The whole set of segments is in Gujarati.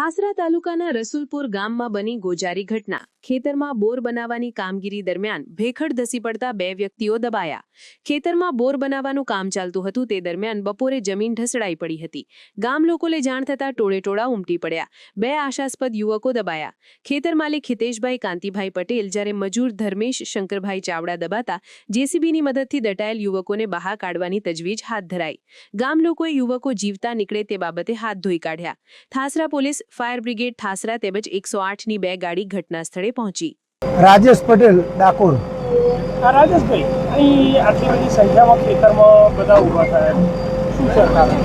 ઠાસરા તાલુકાના રસુલપુર ગામમાં બની ગોજારી ઘટના। ખેતરમાં બોર બનાવવાની કામગીરી દરમિયાન ભેખડ ધસી પડતા બે વ્યક્તિઓ દબાયા। ખેતરમાં બોર બનાવવાનું કામ ચાલતું હતું તે દરમિયાન બપોરે જમીન ઢસડાઈ પડી હતી। ગામ લોકોને જાણ થતાં ટોળેટોળા ઉમટી પડ્યા। બે આશાસ્પદ યુવકો દબાયા। ખેતર માલિક હિતેશભાઈ કાંતિભાઈ પટેલ જ્યારે મજૂર ધર્મેશ શંકરભાઈ ચાવડા દબાતા જેસીબીની મદદથી દટાયેલ યુવકોને બહાર કાઢવાની તજવીજ હાથ ધરાઈ। ગામ લોકોએ યુવકો જીવતા નીકળે તે બાબતે હાથ ધોઈ કાઢ્યા। Thasra police, fire brigade Thasra તેમજ 108ની બે ગાડી ઘટના સ્થળે પહોંચી। રાજેશ પટેલ ડાકોર। રાજેશભાઈ, અહીં આટલી બધી સંખ્યામાં ખેતરમાં બધા ઊભા થયા, શું છે કારણ?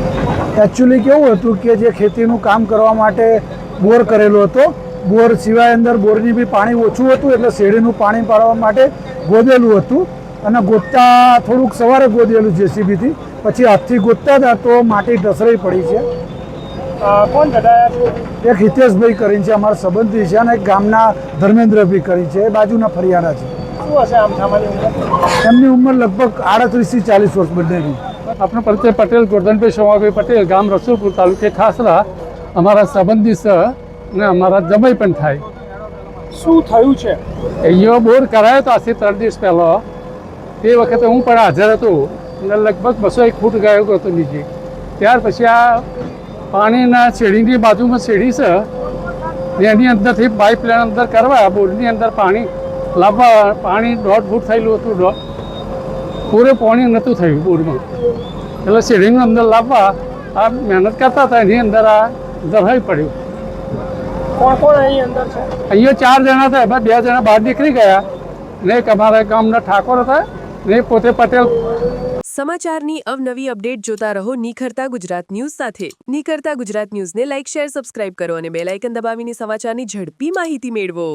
એકચ્યુઅલી કેવું હતું કે જે ખેતીનું કામ કરવા માટે બોર કરેલો હતો, બોર સિવાય અંદર બોરની બી પાણી ઓછું હતું એટલે શેરડીનું પાણી પાડવા માટે ગોદેલું હતું અને ગોતતા થોડુંક સવારે ગોદેલું જેસીબીથી, પછી હાથથી ગોતતા હતા તો માટી ઢસરાઈ પડી છે। કોણ દટાયા છે? એક હિતેશભાઈ કરીને છે, અમારા સંબંધી છે, અને એક ગામના ધર્મેન્દ્રભાઈ કરી છે, એ બાજુના ફરિયાના છે। શું હશે આમ સામાન્ય ઉંમર? એમની ઉંમર લગભગ 38 થી 40 વર્ષ બંનેની। अपना परिचय पटेल गोवर्धनभाई सोमाभाई पटेल, गाम रसूलपुर, तालुके ठासरा, અમારા સંબંધી છે ને અમારા જમાઈ પણ થાય। શું થયું છે? અહીંયા બોર કરાયો તો આજથી 3 દિવસ પહેલો, તે વખતે હું પણ હાજર હતો અને લગભગ 201 ફૂટ ગયો હતો નીચે। ત્યાર પછી આ પાણીના શેરીની બાજુમાં શેરી છે, એની અંદરથી પાઇપ લાઈન અંદર કરવા બોરની અંદર પાણી લાવવા, પાણી 1.5 ફૂટ થયેલું હતું, પૂરે પાણી નહોતું થયું બોરમાં, એટલે શેરીની અંદર લાવવા આ મહેનત કરતા હતા, એની અંદર આ દરહાઈ પડ્યું। કોણ કોણ અહીં અંદર છે? અહીંયા 4 જણા હતા, એમાં 2 જણા બહાર નીકળી ગયા ને એક અમારા ગામના ઠાકોર હતા ને પોતે પટેલ। સમાચારની અવનવી અપડેટ જોતા રહો નિખરતા ગુજરાત ન્યૂઝ સાથે। નિખરતા ગુજરાત ન્યૂઝને લાઇક, શેર, સબસ્ક્રાઇબ કરો અને બેલ આઇકન દબાવીને સમાચારની ઝડપી માહિતી મેળવો।